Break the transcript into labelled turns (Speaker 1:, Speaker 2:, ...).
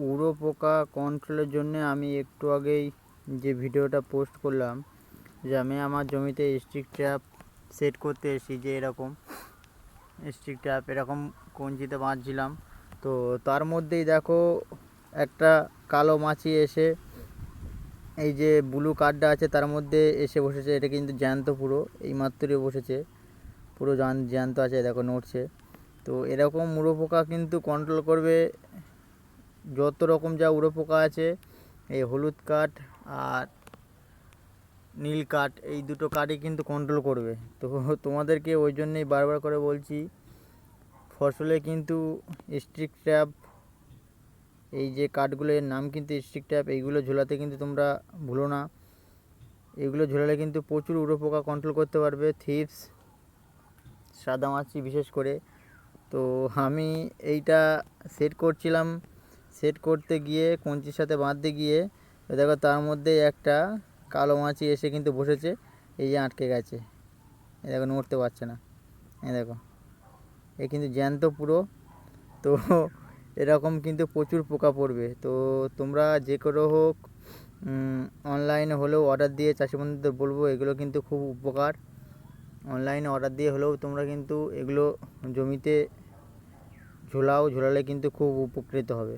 Speaker 1: উড়ো পোকা কন্ট্রোলের জন্য আমি একটু আগেই যে ভিডিওটা পোস্ট করলাম যে আমি আমার জমিতে স্টিক ট্র্যাপ সেট করতে এসেছি, যে এরকম স্টিক ট্র্যাপ এরকম কঞ্চিতে বাঁধছিলাম। তো তার মধ্যেই দেখো একটা কালো মাছি এসে এই যে ব্লু কার্ডটা আছে তার মধ্যে এসে বসেছে। এটা কিন্তু জ্যান্ত, পুরো এই মাত্রই বসেছে, পুরো জ্যান্ত আছে, দেখো নড়ছে। তো এরকম উড়ো পোকা কিন্তু কন্ট্রোল করবে যত রকম যা উড়ো পোকা আছে, এই হলুদ কাঠ আর নীল কাঠ, এই দুটো কাঠই কিন্তু কন্ট্রোল করবে। তো তোমাদেরকে ওই জন্যই বারবার করে বলছি, ফসলে কিন্তু স্টিক ট্র্যাপ, এই যে কাঠগুলো এর নাম কিন্তু স্টিক ট্র্যাপ, এইগুলো ঝোলাতে কিন্তু তোমরা ভুলো না। এগুলো ঝোলালে কিন্তু প্রচুর উড়ো পোকা কন্ট্রোল করতে পারবে, থিপস, সাদামাছি বিশেষ করে। তো আমি এইটা সেট করছিলাম, সেট করতে গিয়ে কঞ্চির সাথে বাঁধতে গিয়ে দেখো তার মধ্যে একটা কালো মাছি এসে কিন্তু বসেছে, এই যে আটকে গেছে, এই দেখো নড়তে পারছে না, এই দেখো এ কিন্তু জ্যান্ত পুরো। তো এরকম কিন্তু প্রচুর পোকা পড়বে। তো তোমরা যে করে হোক অনলাইনে হলেও অর্ডার দিয়ে, চাষি বন্ধুদের বলবো এগুলো কিন্তু খুব উপকার। অনলাইনে অর্ডার দিয়ে হলেও তোমরা কিন্তু এগুলো জমিতে ঝোলালে কিন্তু খুব উপকৃত হবে।